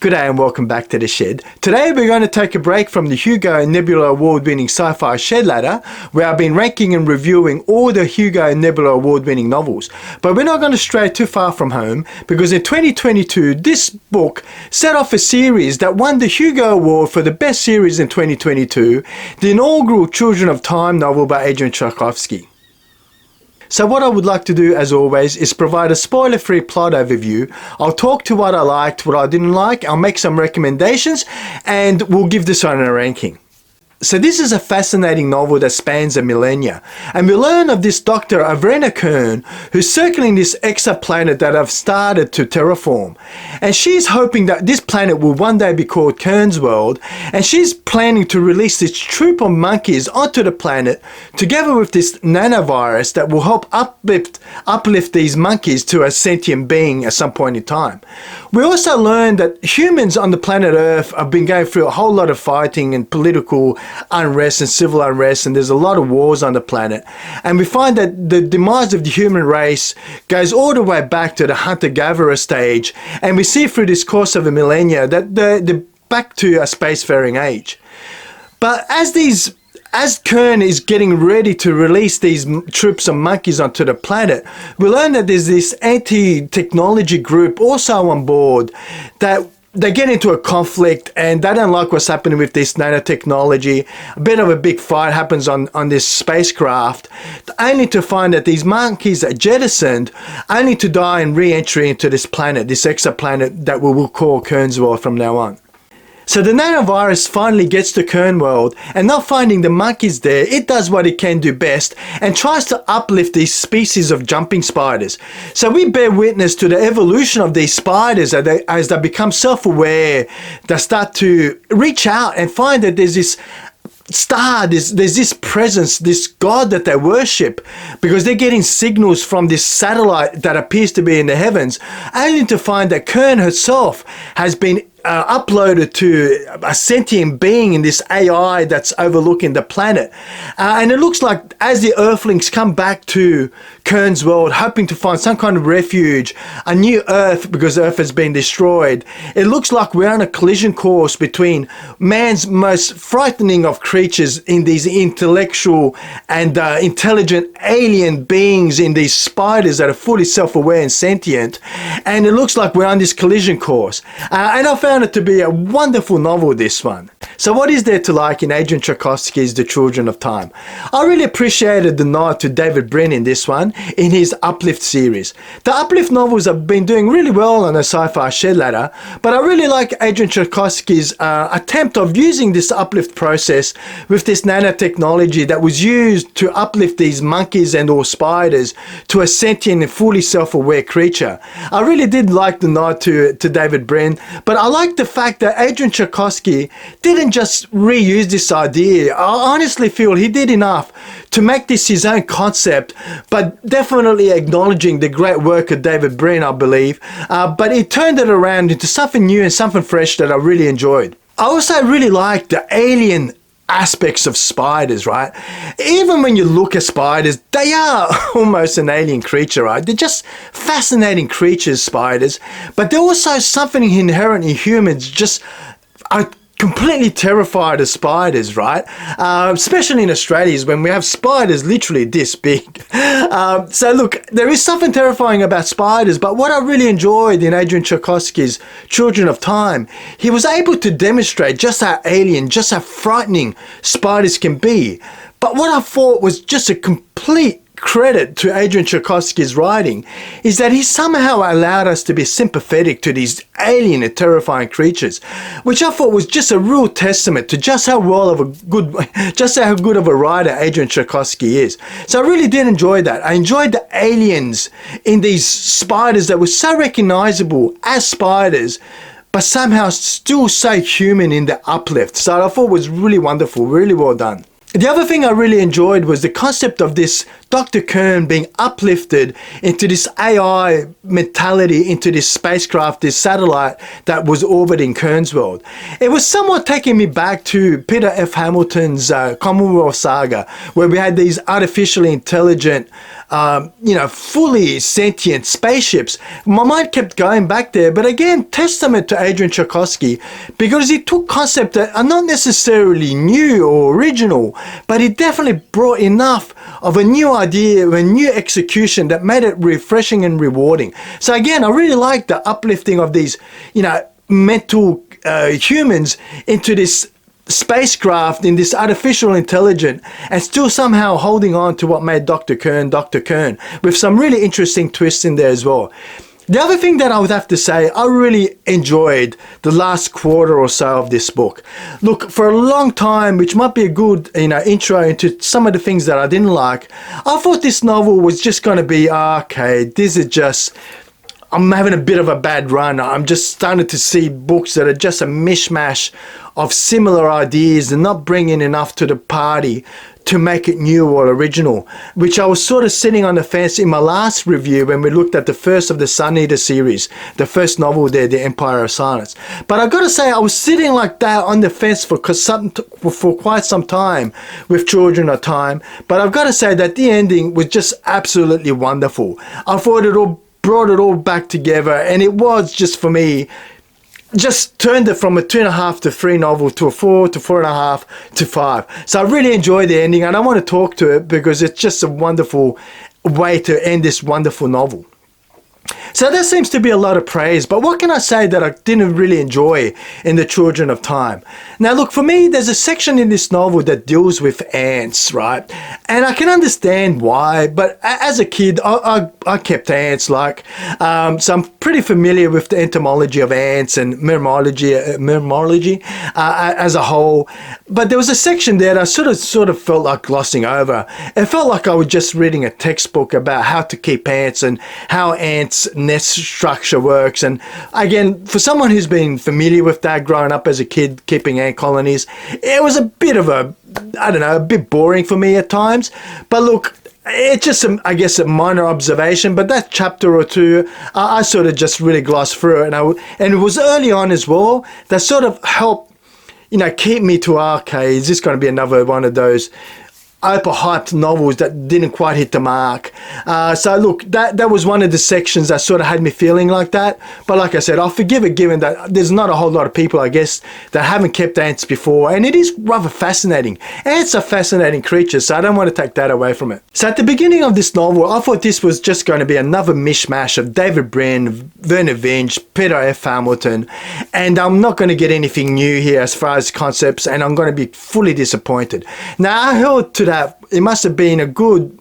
Good day and welcome back to The Shed. Today we're going to take a break from the Hugo and Nebula award-winning sci-fi shed ladder, where I've been ranking and reviewing all the Hugo and Nebula award-winning novels. But we're not going to stray too far from home, because in 2022 this book set off a series that won the Hugo Award for the best series in 2022, the inaugural Children of Time novel by Adrian Tchaikovsky. So what I would like to do, as always, is provide a spoiler-free plot overview. I'll talk to what I liked, what I didn't like, I'll make some recommendations, and we'll give this one a ranking. So this is a fascinating novel that spans a millennia, and we learn of this Dr. Avrena Kern, who's circling this exoplanet that I've started to terraform. And she's hoping that this planet will one day be called Kern's World, and she's planning to release this troop of monkeys onto the planet, together with this nanovirus that will help uplift these monkeys to a sentient being at some point in time. We also learn that humans on the planet Earth have been going through a whole lot of fighting and political unrest and civil unrest, and there's a lot of wars on the planet, and we find that the demise of the human race goes all the way back to the hunter-gatherer stage, and we see through this course of a millennia that they're back to a spacefaring age. But as Kern is getting ready to release these troops of monkeys onto the planet, we learn that there's this anti-technology group also on board that they get into a conflict, and they don't like what's happening with this nanotechnology. A bit of a big fight happens on this spacecraft, only to find that these monkeys are jettisoned, only to die in re-entry into this planet, this exoplanet that we will call Kern's World from now on. So the nanovirus finally gets to Kern World, and not finding the monkeys there, it does what it can do best and tries to uplift these species of jumping spiders. So we bear witness to the evolution of these spiders as they become self-aware. They start to reach out and find that there's this star, there's this presence, this god that they worship, because they're getting signals from this satellite that appears to be in the heavens, only to find that Kern herself has been uploaded to a sentient being in this AI that's overlooking the planet. And it looks like as the Earthlings come back to Kern's World, hoping to find some kind of refuge, a new Earth, because Earth has been destroyed, it looks like we're on a collision course between man's most frightening of creatures in these intellectual and intelligent alien beings, in these spiders that are fully self-aware and sentient. And it looks like we're on this collision course. And I found it to be a wonderful novel, this one. So what is there to like in Adrian Tchaikovsky's The Children of Time? I really appreciated the nod to David Brin in this one, in his Uplift series. The Uplift novels have been doing really well on the sci-fi shed ladder, but I really like Adrian Tchaikovsky's attempt of using this uplift process with this nanotechnology that was used to uplift these monkeys and or spiders to a sentient and fully self-aware creature. I really did like the nod to David Brin, but I like the fact that Adrian Tchaikovsky didn't just reuse this idea. I honestly feel he did enough to make this his own concept, but definitely acknowledging the great work of David Brin, I believe. But he turned it around into something new and something fresh that I really enjoyed. I also really like the alien aspects of spiders, right? Even when you look at spiders, they are almost an alien creature, right? They're just fascinating creatures, spiders, but they're also something inherent in humans. Just are completely terrified of spiders, right? Especially in Australia, when we have spiders literally this big. So look, there is something terrifying about spiders, but what I really enjoyed in Adrian Tchaikovsky's Children of Time, he was able to demonstrate just how alien, just how frightening spiders can be. But what I thought was just a complete credit to Adrian Tchaikovsky's writing is that he somehow allowed us to be sympathetic to these alien and terrifying creatures, which I thought was just a real testament to just how good of a writer Adrian Tchaikovsky is. So I really did enjoy that. I enjoyed the aliens in these spiders that were so recognizable as spiders, but somehow still so human in the uplift. So I thought it was really wonderful, really well done. The other thing I really enjoyed was the concept of this Dr. Kern being uplifted into this AI mentality, into this spacecraft, this satellite that was orbiting Kern's world. It was somewhat taking me back to Peter F. Hamilton's Commonwealth saga, where we had these artificially intelligent, fully sentient spaceships. My mind kept going back there, but again, testament to Adrian Tchaikovsky, because he took concepts that are not necessarily new or original, but he definitely brought enough of a new idea, a new execution that made it refreshing and rewarding. So again, I really like the uplifting of these, mental humans into this spacecraft, in this artificial intelligence, and still somehow holding on to what made Dr. Kern, with some really interesting twists in there as well. The other thing that I would have to say, I really enjoyed the last quarter or so of this book. Look, for a long time, which might be a good intro into some of the things that I didn't like, I thought this novel was just going to be, okay, this is just, I'm having a bit of a bad run. I'm just starting to see books that are just a mishmash of similar ideas and not bringing enough to the party to make it new or original, which I was sort of sitting on the fence in my last review when we looked at the first of the Sun Eater series, the first novel there, The Empire of Silence. But I've got to say, I was sitting like that on the fence for quite some time with Children of Time. But I've got to say that the ending was just absolutely wonderful. I thought it all brought it all back together, and it was just, for me, just turned it from a 2.5 to 3 novel to a 4 to 4.5 to 5. So I really enjoyed the ending, and I want to talk to it because it's just a wonderful way to end this wonderful novel. So that seems to be a lot of praise, but what can I say that I didn't really enjoy in The Children of Time? Now look, for me, there's a section in this novel that deals with ants, right? And I can understand why, but as a kid, I kept ants, so I'm pretty familiar with the entomology of ants and myrmology as a whole. But there was a section there that I sort of felt like glossing over. It felt like I was just reading a textbook about how to keep ants and how ants nest structure works. And again, for someone who's been familiar with that, growing up as a kid keeping ant colonies, it was a bit of a bit boring for me at times. But look, it's just, I guess, a minor observation, but that chapter or two, I sort of just really glossed through it. And it was early on as well that sort of helped, keep me to, okay, is this going to be another one of those overhyped novels that didn't quite hit the mark? So look, that was one of the sections that sort of had me feeling like that. But like I said, I'll forgive it, given that there's not a whole lot of people, I guess, that haven't kept ants before, and it is rather fascinating. Ants are fascinating creatures, so I don't want to take that away from it. So at the beginning of this novel, I thought this was just going to be another mishmash of David Brin, Werner Vinge, Peter F. Hamilton, and I'm not going to get anything new here as far as concepts, and I'm going to be fully disappointed. Now, I held to that. It must have been a good,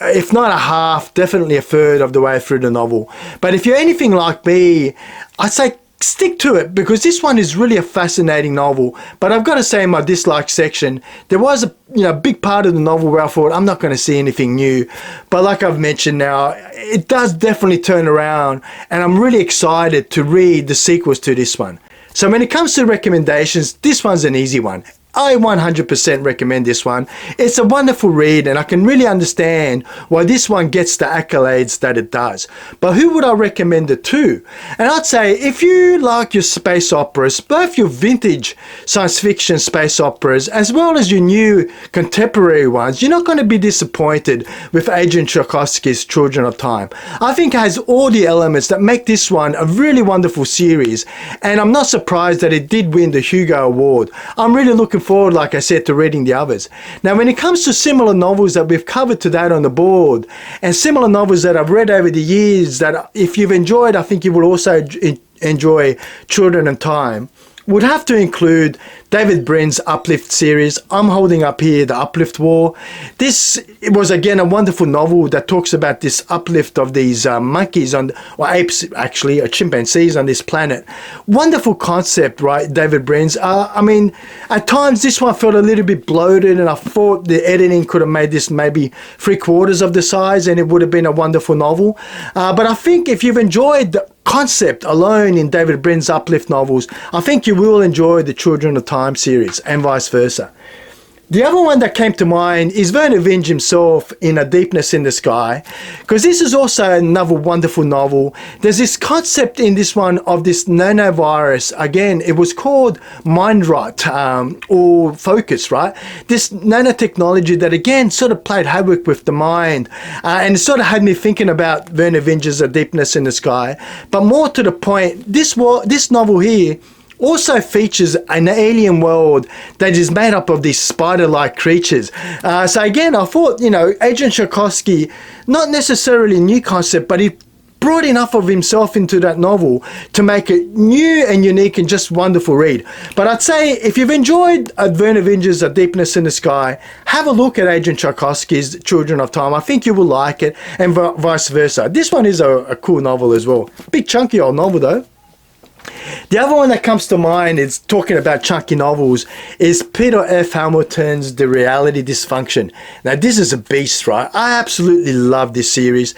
if not a half, definitely a third of the way through the novel. But if you're anything like me, I'd say stick to it, because this one is really a fascinating novel. But I've got to say, in my dislike section, there was a big part of the novel where I thought I'm not going to see anything new. But like I've mentioned now, it does definitely turn around, and I'm really excited to read the sequels to this one. So when it comes to recommendations, this one's an easy one. I 100% recommend this one. It's a wonderful read, and I can really understand why this one gets the accolades that it does. But who would I recommend it to? And I'd say, if you like your space operas, both your vintage science fiction space operas as well as your new contemporary ones, you're not going to be disappointed with Adrian Tchaikovsky's Children of Time. I think it has all the elements that make this one a really wonderful series, and I'm not surprised that it did win the Hugo Award. I'm really looking forward, like I said, to reading the others. Now, when it comes to similar novels that we've covered today on the board, and similar novels that I've read over the years that if you've enjoyed, I think you will also enjoy Children of Time, would have to include David Brin's Uplift series. I'm holding up here The Uplift War. This was again a wonderful novel that talks about this uplift of these monkeys or apes, actually, or chimpanzees on this planet. Wonderful concept, right, David Brin's. I mean, at times this one felt a little bit bloated, and I thought the editing could have made this maybe 3/4 of the size, and it would have been a wonderful novel. But I think if you've enjoyed the concept alone in David Brin's Uplift novels, I think you will enjoy the Children of Time series, and vice versa. The other one that came to mind is Werner Vinge himself in A Deepness in the Sky, because this is also another wonderful novel. There's this concept in this one of this nanovirus. Again, it was called mind rot or focus, right? This nanotechnology that again sort of played havoc with the mind, and it sort of had me thinking about Werner Vinge's A Deepness in the Sky. But more to the point, this novel here also features an alien world that is made up of these spider-like creatures. So again, I thought, Adrian Tchaikovsky, not necessarily a new concept, but he brought enough of himself into that novel to make it new and unique and just wonderful read. But I'd say if you've enjoyed Werner Vinge's A Deepness in the Sky, have a look at Adrian Tchaikovsky's Children of Time. I think you will like it, and vice versa. This one is a cool novel as well. Big chunky old novel though. The other one that comes to mind is talking about chunky novels is Peter F. Hamilton's The Reality Dysfunction. Now this is a beast, right? I absolutely love this series.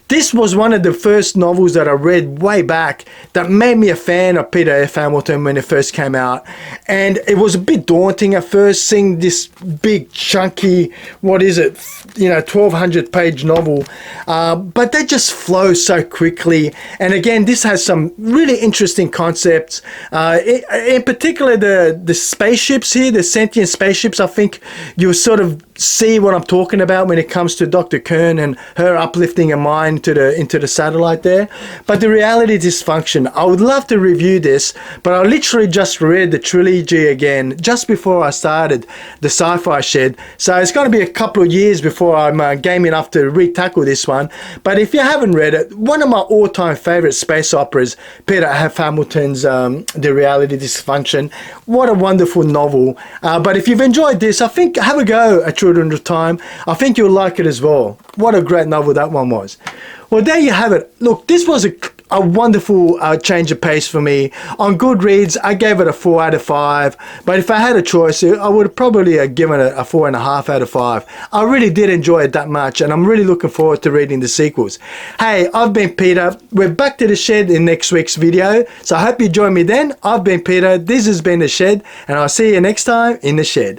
This was one of the first novels that I read way back that made me a fan of Peter F. Hamilton when it first came out. And it was a bit daunting at first seeing this big chunky, 1,200 page novel. But they just flow so quickly. And again, this has some really interesting concepts. In particular, the spaceships here, the sentient spaceships, I think you'll sort of see what I'm talking about when it comes to Dr. Kern and her uplifting a mind into the satellite there. But The Reality Dysfunction, I would love to review this, but I literally just read the trilogy again just before I started the Sci-Fi Shed. So it's going to be a couple of years before I'm game enough to re-tackle this one. But if you haven't read it, one of my all-time favorite space operas, Peter F. Hamilton's The Reality Dysfunction. What a wonderful novel. But if you've enjoyed this, I think have a go at Children of Time. I think you'll like it as well. What a great novel that one was. Well, there you have it. Look, this was a wonderful change of pace for me. On Goodreads, I gave it a 4 out of 5. But if I had a choice, I would probably have given it a 4.5 out of 5. I really did enjoy it that much, and I'm really looking forward to reading the sequels. Hey, I've been Peter. We're back to the shed in next week's video, so I hope you join me then. I've been Peter. This has been The Shed, and I'll see you next time in the shed.